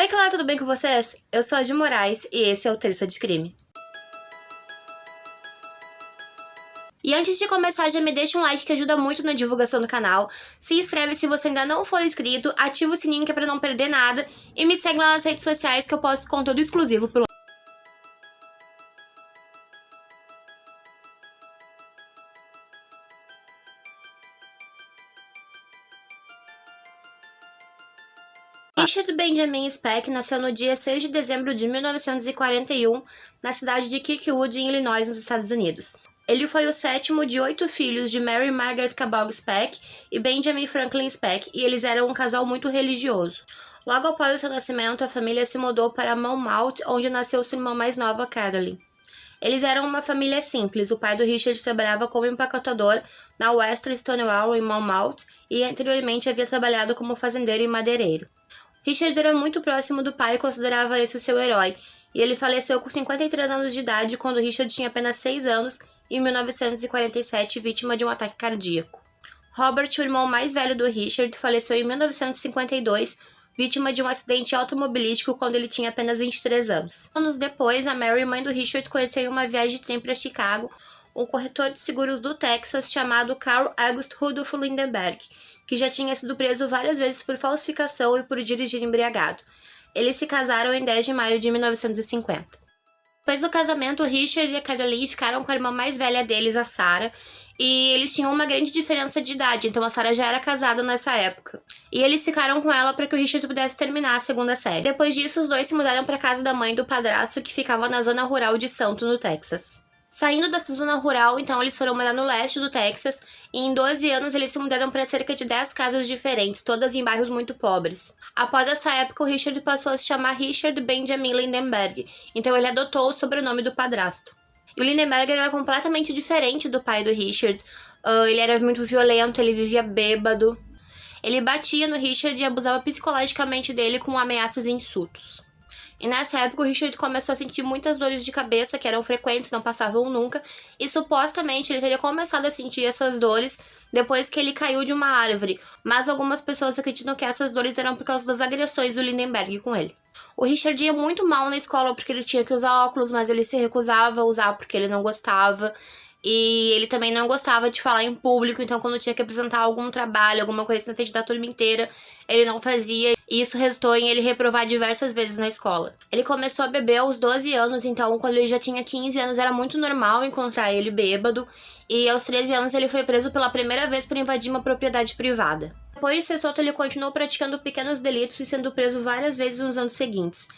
Oi, galera, tudo bem com vocês? Eu sou a Gi Moraes e esse é o Terça de Crime. E antes de começar, já me deixa um like que ajuda muito na divulgação do canal. Se inscreve se você ainda não for inscrito, ativa o sininho que é pra não perder nada e me segue lá nas redes sociais que eu posto conteúdo exclusivo pelo Richard Benjamin Speck nasceu no dia 6 de dezembro de 1941, na cidade de Kirkwood, em Illinois, nos Estados Unidos. Ele foi o sétimo de 8 filhos de Mary Margaret Cabot Speck e Benjamin Franklin Speck, e eles eram um casal muito religioso. Logo após o seu nascimento, a família se mudou para Monmouth, onde nasceu sua irmã mais nova, Caroline. Eles eram uma família simples. O pai do Richard trabalhava como empacotador na Western Stonewall, em Monmouth, e anteriormente havia trabalhado como fazendeiro e madeireiro. Richard era muito próximo do pai e considerava esse o seu herói, e ele faleceu com 53 anos de idade quando Richard tinha apenas 6 anos, em 1947, vítima de um ataque cardíaco. Robert, o irmão mais velho do Richard, faleceu em 1952, vítima de um acidente automobilístico quando ele tinha apenas 23 anos. Anos depois, a Mary, mãe do Richard, conheceu em uma viagem de trem para Chicago um corretor de seguros do Texas chamado Carl August Rudolph Lindenberg, que já tinha sido preso várias vezes por falsificação e por dirigir embriagado. Eles se casaram em 10 de maio de 1950. Depois do casamento, Richard e a Caroline ficaram com a irmã mais velha deles, a Sarah, e eles tinham uma grande diferença de idade, então a Sarah já era casada nessa época. E eles ficaram com ela para que o Richard pudesse terminar a segunda série. Depois disso, os dois se mudaram para a casa da mãe do padrasto, que ficava na zona rural de Santo, no Texas. Saindo dessa zona rural, então, eles foram morar no leste do Texas, e em 12 anos eles se mudaram para cerca de 10 casas diferentes, todas em bairros muito pobres. Após essa época, o Richard passou a se chamar Richard Benjamin Lindenberg, então ele adotou o sobrenome do padrasto. E o Lindenberg era completamente diferente do pai do Richard. Ele era muito violento, ele vivia bêbado. Ele batia no Richard e abusava psicologicamente dele com ameaças e insultos. E nessa época o Richard começou a sentir muitas dores de cabeça que eram frequentes, não passavam nunca, e supostamente ele teria começado a sentir essas dores depois que ele caiu de uma árvore, mas algumas pessoas acreditam que essas dores eram por causa das agressões do Lindenberg com ele. O Richard ia muito mal na escola porque ele tinha que usar óculos, mas ele se recusava a usar porque ele não gostava. E ele também não gostava de falar em público, então quando tinha que apresentar algum trabalho, alguma coisa na frente da turma inteira, ele não fazia. E isso resultou em ele reprovar diversas vezes na escola. Ele começou a beber aos 12 anos, então quando ele já tinha 15 anos era muito normal encontrar ele bêbado. E aos 13 anos ele foi preso pela primeira vez por invadir uma propriedade privada. Depois de ser solto, ele continuou praticando pequenos delitos e sendo preso várias vezes nos anos seguintes.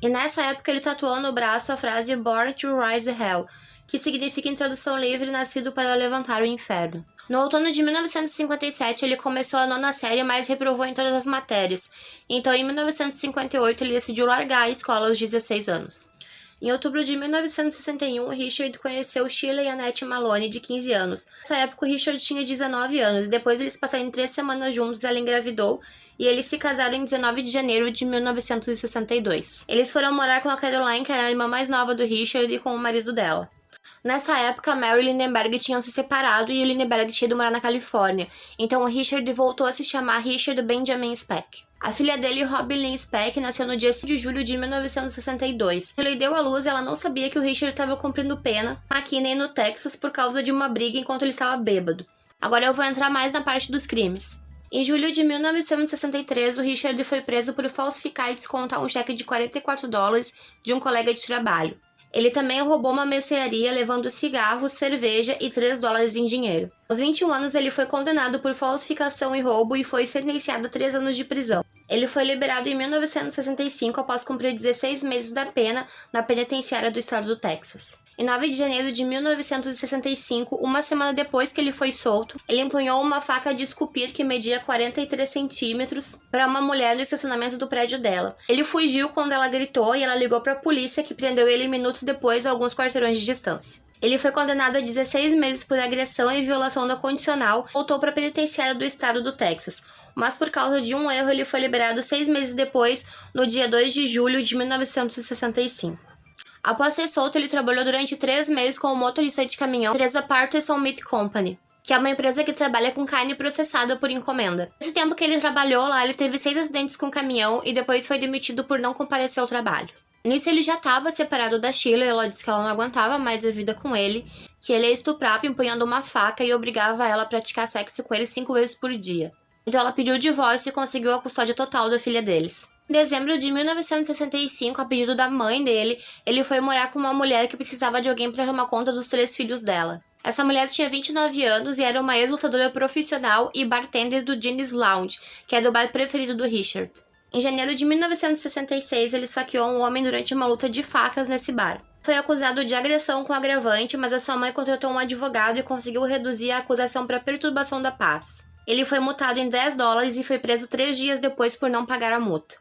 E nessa época ele tatuou no braço a frase Born to Rise Hell, que significa em tradução livre, nascido para levantar o inferno. No outono de 1957, ele começou a 9ª série, mas reprovou em todas as matérias. Então, em 1958, ele decidiu largar a escola aos 16 anos. Em outubro de 1961, Richard conheceu Shirley Annette Maloney, de 15 anos. Nessa época, o Richard tinha 19 anos, e depois eles passaram 3 semanas juntos, ela engravidou, e eles se casaram em 19 de janeiro de 1962. Eles foram morar com a Caroline, que era a irmã mais nova do Richard, e com o marido dela. Nessa época, Mary e Lindenberg tinham se separado e o Lindenberg tinha ido morar na Califórnia, então o Richard voltou a se chamar Richard Benjamin Speck. A filha dele, Robin Lynn Speck, nasceu no dia 5 de julho de 1962. Quando ele deu à luz, ela não sabia que o Richard estava cumprindo pena aqui nem no Texas por causa de uma briga enquanto ele estava bêbado. Agora eu vou entrar mais na parte dos crimes. Em julho de 1963, o Richard foi preso por falsificar e descontar um cheque de $44 de um colega de trabalho. Ele também roubou uma mercearia, levando cigarros, cerveja e $3 em dinheiro. Aos 21 anos, ele foi condenado por falsificação e roubo e foi sentenciado a 3 anos de prisão. Ele foi liberado em 1965 após cumprir 16 meses da pena na penitenciária do estado do Texas. Em 9 de janeiro de 1965, uma semana depois que ele foi solto, ele empunhou uma faca de esculpir que media 43 centímetros para uma mulher no estacionamento do prédio dela. Ele fugiu quando ela gritou e ela ligou para a polícia, que prendeu ele minutos depois a alguns quarteirões de distância. Ele foi condenado a 16 meses por agressão e violação da condicional e voltou para a penitenciária do estado do Texas, mas por causa de um erro ele foi liberado 6 meses depois, no dia 2 de julho de 1965. Após ser solto, ele trabalhou durante 3 meses como motorista de caminhão na empresa Patterson Meat Company. que é uma empresa que trabalha com carne processada por encomenda. Nesse tempo que ele trabalhou lá, ele teve 6 acidentes com caminhão e depois foi demitido por não comparecer ao trabalho. Nisso ele já estava separado da Sheila e ela disse que ela não aguentava mais a vida com ele, que ele a estuprava empunhando uma faca e obrigava ela a praticar sexo com ele 5 vezes por dia. Então ela pediu o divórcio e conseguiu a custódia total da filha deles. Em dezembro de 1965, a pedido da mãe dele, ele foi morar com uma mulher que precisava de alguém para tomar conta dos 3 filhos dela. Essa mulher tinha 29 anos e era uma ex-lutadora profissional e bartender do Ginny's Lounge, que é do bar preferido do Richard. Em janeiro de 1966, ele esfaqueou um homem durante uma luta de facas nesse bar. Foi acusado de agressão com agravante, mas a sua mãe contratou um advogado e conseguiu reduzir a acusação para perturbação da paz. Ele foi multado em $10 e foi preso 3 dias depois por não pagar a multa.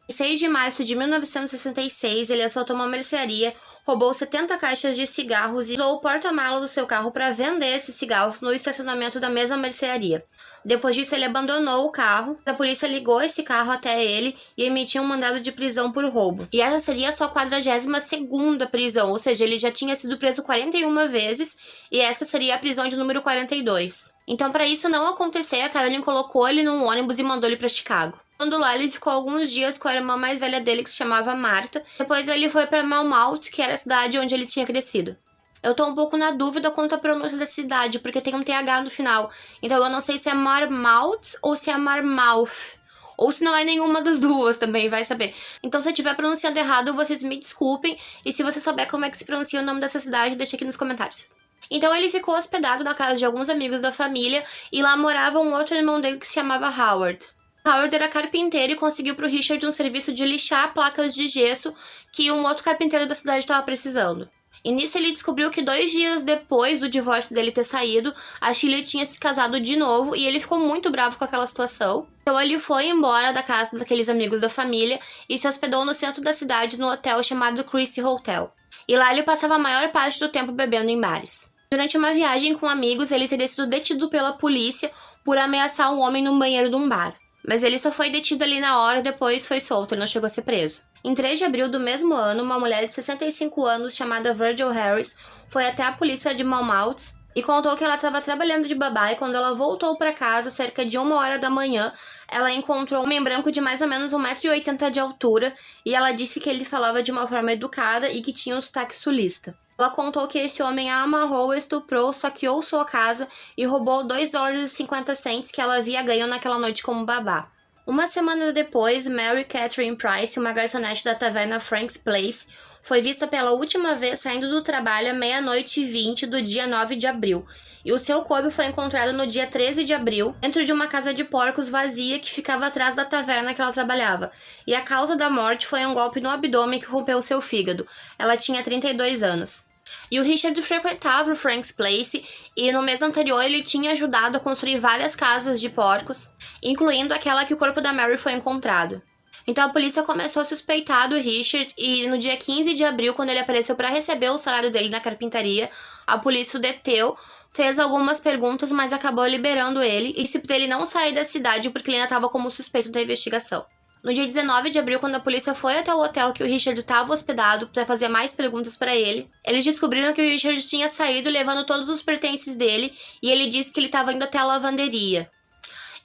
Em 6 de março de 1966, ele assaltou uma mercearia, roubou 70 caixas de cigarros e usou o porta-malas do seu carro para vender esses cigarros no estacionamento da mesma mercearia. Depois disso, ele abandonou o carro, a polícia ligou esse carro até ele e emitiu um mandado de prisão por roubo. E essa seria a sua 42ª prisão, ou seja, ele já tinha sido preso 41 vezes e essa seria a prisão de número 42. Então, para isso não acontecer, a Carolyn colocou ele num ônibus e mandou ele para Chicago. Quando lá, ele ficou alguns dias com a irmã mais velha dele, que se chamava Marta. Depois ele foi para Malmalt, que era a cidade onde ele tinha crescido. Eu tô um pouco na dúvida quanto à pronúncia da cidade, porque tem um TH no final. Então eu não sei se é Marmouth ou se é Marmouth. Ou se não é nenhuma das duas também, vai saber. Então se eu estiver pronunciando errado, vocês me desculpem. E se você souber como é que se pronuncia o nome dessa cidade, deixa aqui nos comentários. Então ele ficou hospedado na casa de alguns amigos da família e lá morava um outro irmão dele que se chamava Howard. Howard era carpinteiro e conseguiu para o Richard um serviço de lixar placas de gesso que um outro carpinteiro da cidade estava precisando. E nisso ele descobriu que 2 dias depois do divórcio dele ter saído, a Sheila tinha se casado de novo e ele ficou muito bravo com aquela situação. Então ele foi embora da casa daqueles amigos da família e se hospedou no centro da cidade no hotel chamado Christie Hotel. E lá ele passava a maior parte do tempo bebendo em bares. Durante uma viagem com amigos, ele teria sido detido pela polícia por ameaçar um homem no banheiro de um bar. Mas ele só foi detido ali na hora e depois foi solto, ele não chegou a ser preso. Em 3 de abril do mesmo ano, uma mulher de 65 anos chamada Virgil Harris foi até a polícia de Malmalt e contou que ela estava trabalhando de babá e quando ela voltou para casa, cerca de 1h da manhã, ela encontrou um homem branco de mais ou menos 1,80 m de altura e ela disse que ele falava de uma forma educada e que tinha um sotaque sulista. Ela contou que esse homem a amarrou, estuprou, saqueou sua casa e roubou $2,50 que ela havia ganho naquela noite como babá. Uma semana depois, Mary Catherine Price, uma garçonete da taverna Frank's Place, foi vista pela última vez saindo do trabalho à 00:20 do dia 9 de abril, e o seu corpo foi encontrado no dia 13 de abril, dentro de uma casa de porcos vazia que ficava atrás da taverna que ela trabalhava, e a causa da morte foi um golpe no abdômen que rompeu seu fígado. Ela tinha 32 anos. E o Richard frequentava o Frank's Place e no mês anterior ele tinha ajudado a construir várias casas de porcos, incluindo aquela que o corpo da Mary foi encontrado. Então a polícia começou a suspeitar do Richard e no dia 15 de abril, quando ele apareceu para receber o salário dele na carpintaria, a polícia o deteu, fez algumas perguntas, mas acabou liberando ele e disse para ele não sair da cidade porque ele ainda estava como suspeito da investigação. No dia 19 de abril, quando a polícia foi até o hotel que o Richard estava hospedado para fazer mais perguntas para ele, eles descobriram que o Richard tinha saído levando todos os pertences dele e ele disse que ele estava indo até a lavanderia.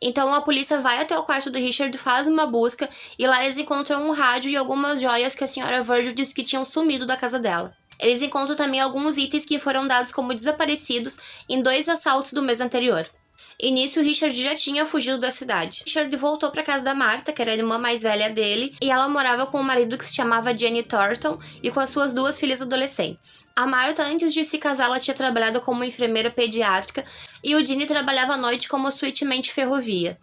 Então a polícia vai até o quarto do Richard, faz uma busca e lá eles encontram um rádio e algumas joias que a senhora Virgil disse que tinham sumido da casa dela. Eles encontram também alguns itens que foram dados como desaparecidos em 2 assaltos do mês anterior. E nisso, o Richard já tinha fugido da cidade. Richard voltou para casa da Marta, que era a irmã mais velha dele, e ela morava com um marido que se chamava Jenny Thornton e com as suas 2 filhas adolescentes. A Marta, antes de se casar, ela tinha trabalhado como enfermeira pediátrica e o Jenny trabalhava à noite como switchman de ferrovia,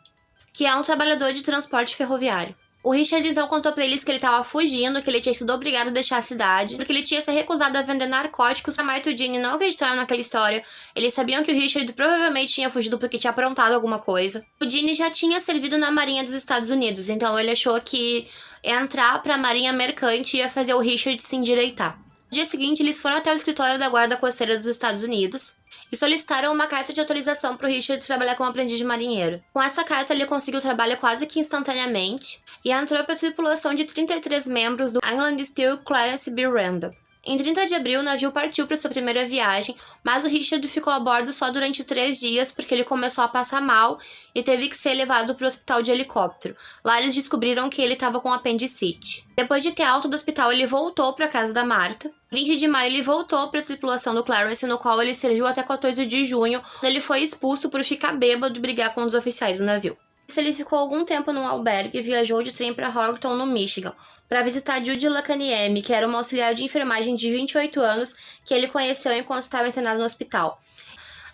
que é um trabalhador de transporte ferroviário. O Richard então contou pra eles que ele estava fugindo, que ele tinha sido obrigado a deixar a cidade, porque ele tinha se recusado a vender narcóticos. A Marta e o Jenny não acreditaram naquela história. Eles sabiam que o Richard provavelmente tinha fugido porque tinha aprontado alguma coisa. O Jenny já tinha servido na Marinha dos Estados Unidos, então ele achou que entrar pra Marinha Mercante ia fazer o Richard se endireitar. No dia seguinte, eles foram até o escritório da Guarda Costeira dos Estados Unidos e solicitaram uma carta de autorização para o Richard trabalhar como aprendiz de marinheiro. Com essa carta, ele conseguiu trabalho quase que instantaneamente e entrou para a tripulação de 33 membros do Inland Steel Clarence B. Randall. Em 30 de abril, o navio partiu para sua primeira viagem, mas o Richard ficou a bordo só durante 3 dias porque ele começou a passar mal e teve que ser levado para o hospital de helicóptero. Lá eles descobriram que ele estava com apendicite. Depois de ter alta do hospital, ele voltou para a casa da Martha. Em 20 de maio, ele voltou para a tripulação do Clarence, no qual ele serviu até 14 de junho, quando ele foi expulso por ficar bêbado e brigar com os oficiais do navio. Ele ficou algum tempo num albergue e viajou de trem para Horton, no Michigan, para visitar Judy Lacaniemi, que era uma auxiliar de enfermagem de 28 anos que ele conheceu enquanto estava internado no hospital.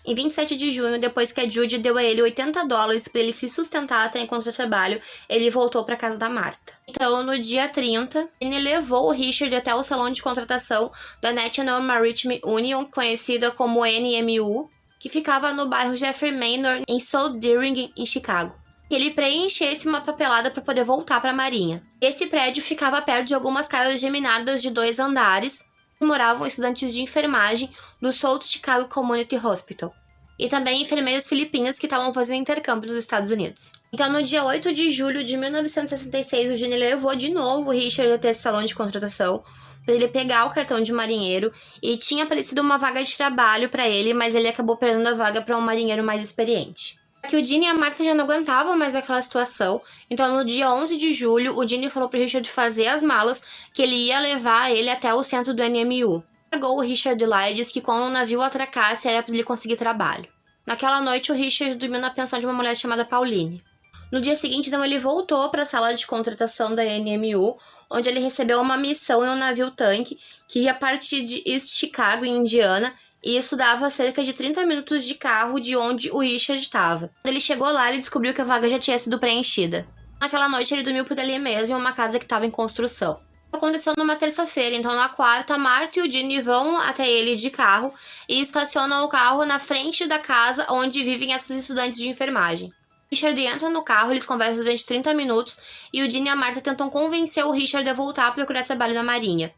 Em 27 de junho, depois que a Judy deu a ele $80 para ele se sustentar até encontrar trabalho, ele voltou para casa da Martha. Então, no dia 30, ele levou o Richard até o salão de contratação da National Maritime Union, conhecida como NMU, que ficava no bairro Jeffrey Manor, em South Deering, em Chicago. Ele preenchesse uma papelada para poder voltar para a Marinha. Esse prédio ficava perto de algumas casas geminadas de 2 andares, onde moravam estudantes de enfermagem do South Chicago Community Hospital, e também enfermeiras filipinas que estavam fazendo intercâmbio nos Estados Unidos. Então, no dia 8 de julho de 1966, o Gene levou de novo o Richard até esse salão de contratação para ele pegar o cartão de marinheiro, e tinha aparecido uma vaga de trabalho para ele, mas ele acabou perdendo a vaga para um marinheiro mais experiente. Que o Gene e a Martha já não aguentavam mais aquela situação, então no dia 11 de julho, o Gene falou pro Richard fazer as malas, que ele ia levar ele até o centro do NMU. Largou o Richard lá e disse que quando o navio atracasse era para ele conseguir trabalho. Naquela noite, o Richard dormiu na pensão de uma mulher chamada Pauline. No dia seguinte, então, ele voltou para a sala de contratação da NMU, onde ele recebeu uma missão em um navio-tanque que ia partir de East Chicago, em Indiana, e isso dava cerca de 30 minutos de carro de onde o Richard estava. Quando ele chegou lá, ele descobriu que a vaga já tinha sido preenchida. Naquela noite, ele dormiu por ali mesmo, em uma casa que estava em construção. Isso aconteceu numa terça-feira, então na quarta, Martha e o Gene vão até ele de carro e estacionam o carro na frente da casa onde vivem esses estudantes de enfermagem. Richard entra no carro, eles conversam durante 30 minutos e o Gene e a Martha tentam convencer o Richard a voltar a procurar trabalho na Marinha.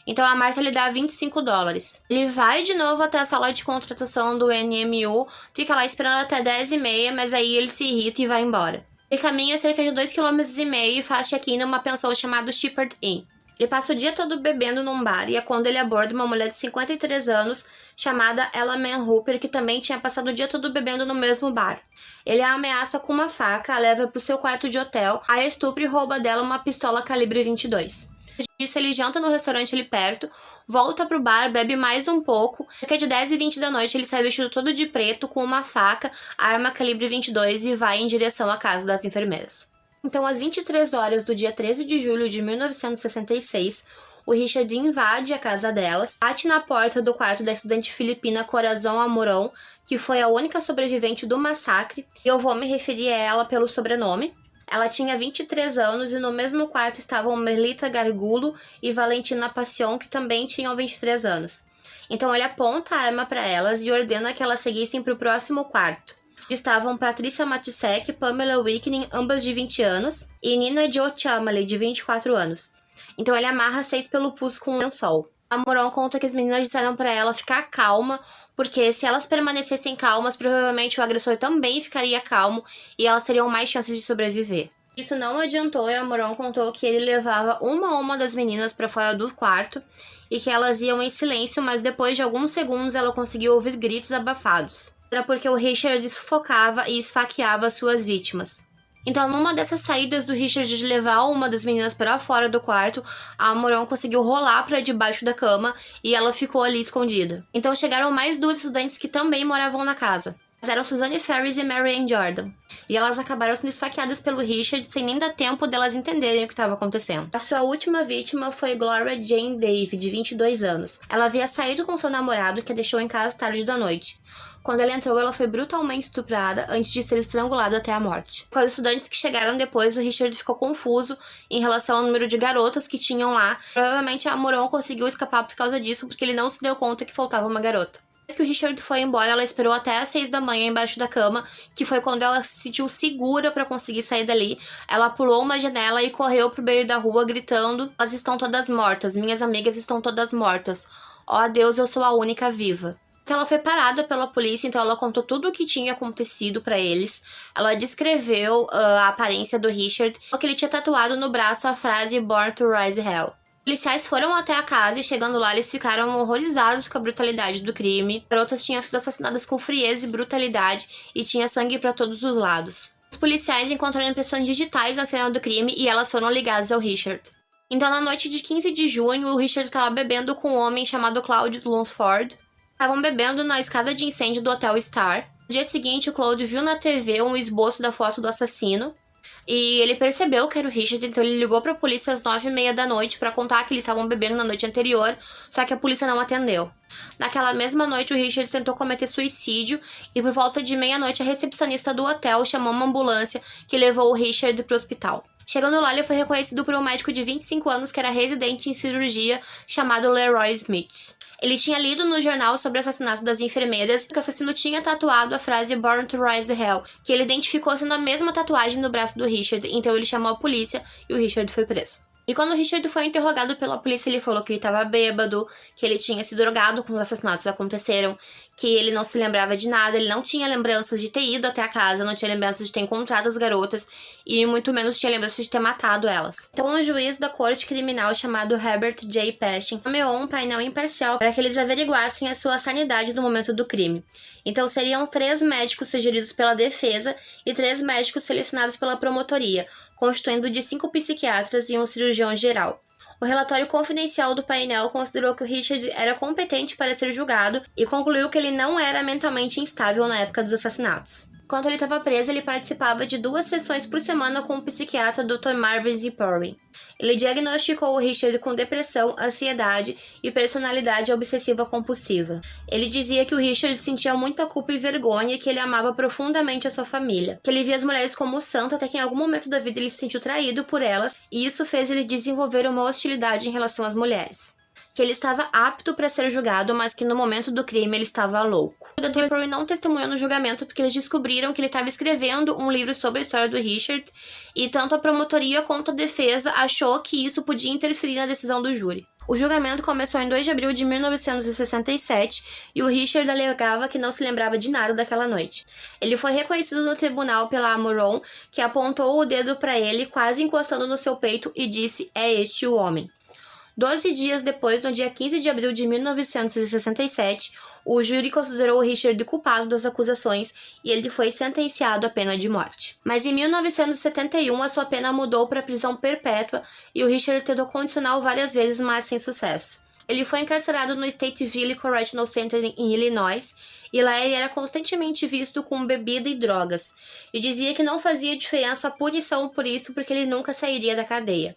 Então a Martha lhe dá $25. Ele vai de novo até a sala de contratação do NMU, fica lá esperando até 10h30, mas aí ele se irrita e vai embora. Ele caminha cerca de 2,5 km e faz check-in numa pensão chamada Shepherd Inn. Ele passa o dia todo bebendo num bar e é quando ele aborda uma mulher de 53 anos chamada Ella Man Hooper, que também tinha passado o dia todo bebendo no mesmo bar. Ele a ameaça com uma faca, a leva pro seu quarto de hotel, a estupra e rouba dela uma pistola calibre 22. Disso, ele janta no restaurante ali perto, volta pro bar, bebe mais um pouco. Cerca de 10h20 da noite, ele sai vestido todo de preto, com uma faca, arma calibre 22 e vai em direção à casa das enfermeiras. Então, às 23 horas do dia 13 de julho de 1966, o Richard invade a casa delas, bate na porta do quarto da estudante filipina Corazon Amorão, que foi a única sobrevivente do massacre, e eu vou me referir a ela pelo sobrenome. Ela tinha 23 anos e no mesmo quarto estavam Merlita Gargulo e Valentina Passion, que também tinham 23 anos. Então ele aponta a arma para elas e ordena que elas seguissem para o próximo quarto. Estavam Patrícia Matusek, Pamela Wickning, ambas de 20 anos, e Nina Jo Chamale, de 24 anos. Então ele amarra 6 pelo pulso com um lençol. A Moron conta que as meninas disseram para ela ficar calma, porque se elas permanecessem calmas, provavelmente o agressor também ficaria calmo e elas teriam mais chances de sobreviver. Isso não adiantou e a Moron contou que ele levava uma a uma das meninas para fora do quarto e que elas iam em silêncio, mas depois de alguns segundos ela conseguiu ouvir gritos abafados. Era porque o Richard sufocava e esfaqueava suas vítimas. Então, numa dessas saídas do Richard de levar uma das meninas para fora do quarto, a Moron conseguiu rolar para debaixo da cama e ela ficou ali escondida. Então, chegaram mais 2 estudantes que também moravam na casa. Elas eram Suzanne Ferris e Marianne Jordan. E elas acabaram sendo esfaqueadas pelo Richard sem nem dar tempo delas entenderem o que estava acontecendo. A sua última vítima foi Gloria Jane Dave, de 22 anos. Ela havia saído com seu namorado, que a deixou em casa tarde da noite. Quando ela entrou, ela foi brutalmente estuprada antes de ser estrangulada até a morte. Com os estudantes que chegaram depois, o Richard ficou confuso em relação ao número de garotas que tinham lá. Provavelmente a Moron conseguiu escapar por causa disso, porque ele não se deu conta que faltava uma garota. Depois que o Richard foi embora, ela esperou até às 6 da manhã embaixo da cama, que foi quando ela se sentiu segura para conseguir sair dali. Ela pulou uma janela e correu pro meio da rua gritando: "Elas estão todas mortas, minhas amigas estão todas mortas. Ó Deus, eu sou a única viva." Ela foi parada pela polícia, então ela contou tudo o que tinha acontecido pra eles. Ela descreveu a aparência do Richard, que ele tinha tatuado no braço a frase "Born to Rise Hell". Policiais foram até a casa e, chegando lá, eles ficaram horrorizados com a brutalidade do crime. As garotas tinham sido assassinadas com frieza e brutalidade e tinha sangue para todos os lados. Os policiais encontraram impressões digitais na cena do crime e elas foram ligadas ao Richard. Então, na noite de 15 de junho, o Richard estava bebendo com um homem chamado Claude Lunsford. Estavam bebendo na escada de incêndio do Hotel Star. No dia seguinte, o Claude viu na TV um esboço da foto do assassino. E ele percebeu que era o Richard, então ele ligou para a polícia às 9h30 da noite para contar que eles estavam bebendo na noite anterior, só que a polícia não atendeu. Naquela mesma noite, o Richard tentou cometer suicídio e por volta de meia-noite a recepcionista do hotel chamou uma ambulância que levou o Richard para o hospital. Chegando lá, ele foi reconhecido por um médico de 25 anos que era residente em cirurgia chamado Leroy Smith. Ele tinha lido no jornal sobre o assassinato das enfermeiras que o assassino tinha tatuado a frase Born to Rise the Hell, que ele identificou sendo a mesma tatuagem no braço do Richard, então ele chamou a polícia e o Richard foi preso. E quando o Richard foi interrogado pela polícia, ele falou que ele estava bêbado, que ele tinha se drogado quando os assassinatos aconteceram, que ele não se lembrava de nada, ele não tinha lembranças de ter ido até a casa, não tinha lembranças de ter encontrado as garotas e muito menos tinha lembranças de ter matado elas. Então, um juiz da corte criminal chamado Herbert J. Paschen nomeou um painel imparcial para que eles averiguassem a sua sanidade no momento do crime. Então, seriam 3 médicos sugeridos pela defesa e 3 médicos selecionados pela promotoria, constituindo de 5 psiquiatras e um cirurgião geral. O relatório confidencial do painel considerou que o Richard era competente para ser julgado e concluiu que ele não era mentalmente instável na época dos assassinatos. Enquanto ele estava preso, ele participava de 2 sessões por semana com o psiquiatra Dr. Marvin Zipori. Ele diagnosticou o Richard com depressão, ansiedade e personalidade obsessiva compulsiva. Ele dizia que o Richard sentia muita culpa e vergonha e que ele amava profundamente a sua família, que ele via as mulheres como santo até que em algum momento da vida ele se sentiu traído por elas e isso fez ele desenvolver uma hostilidade em relação às mulheres. Que ele estava apto para ser julgado, mas que no momento do crime ele estava louco. O Dr. Zipori não testemunhou no julgamento porque eles descobriram que ele estava escrevendo um livro sobre a história do Richard e tanto a promotoria quanto a defesa achou que isso podia interferir na decisão do júri. O julgamento começou em 2 de abril de 1967 e o Richard alegava que não se lembrava de nada daquela noite. Ele foi reconhecido no tribunal pela Amoron, que apontou o dedo para ele, quase encostando no seu peito, e disse: "É este o homem". 12 dias depois, no dia 15 de abril de 1967, o júri considerou o Richard culpado das acusações e ele foi sentenciado à pena de morte. Mas em 1971, a sua pena mudou para prisão perpétua e o Richard tentou condicional várias vezes, mas sem sucesso. Ele foi encarcerado no Stateville Correctional Center em Illinois e lá ele era constantemente visto com bebida e drogas e dizia que não fazia diferença a punição por isso porque ele nunca sairia da cadeia.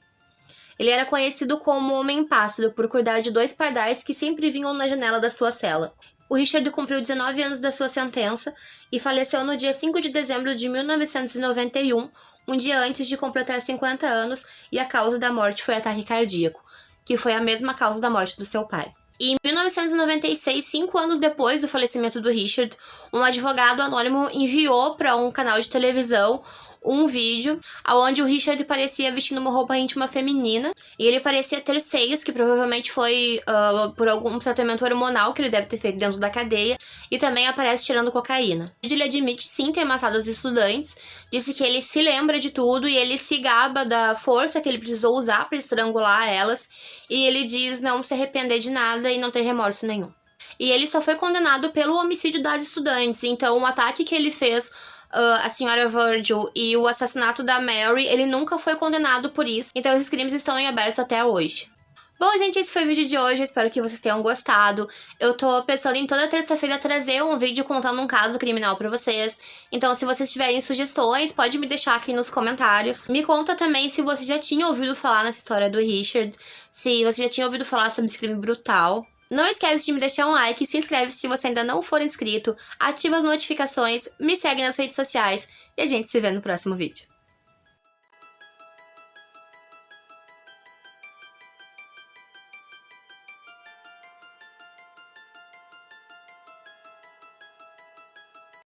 Ele era conhecido como Homem-Pássaro por cuidar de 2 pardais que sempre vinham na janela da sua cela. O Richard cumpriu 19 anos da sua sentença e faleceu no dia 5 de dezembro de 1991, um dia antes de completar 50 anos, e a causa da morte foi ataque cardíaco, que foi a mesma causa da morte do seu pai. E em 1996, 5 anos depois do falecimento do Richard, um advogado anônimo enviou para um canal de televisão um vídeo onde o Richard parecia vestindo uma roupa íntima feminina e ele parecia ter seios, que provavelmente foi por algum tratamento hormonal que ele deve ter feito dentro da cadeia, e também aparece tirando cocaína. Ele admite sim ter matado os estudantes, disse que ele se lembra de tudo e ele se gaba da força que ele precisou usar para estrangular elas, e ele diz não se arrepender de nada e não ter remorso nenhum. E ele só foi condenado pelo homicídio das estudantes, então o ataque que ele fez a senhora Virgil e o assassinato da Mary, ele nunca foi condenado por isso, então esses crimes estão em aberto até hoje. Bom, gente, esse foi o vídeo de hoje, eu espero que vocês tenham gostado. Eu tô pensando em toda terça-feira trazer um vídeo contando um caso criminal pra vocês, então se vocês tiverem sugestões, pode me deixar aqui nos comentários. Me conta também se você já tinha ouvido falar nessa história do Richard, se você já tinha ouvido falar sobre esse crime brutal. Não esquece de me deixar um like, se inscreve se você ainda não for inscrito, ativa as notificações, me segue nas redes sociais e a gente se vê no próximo vídeo.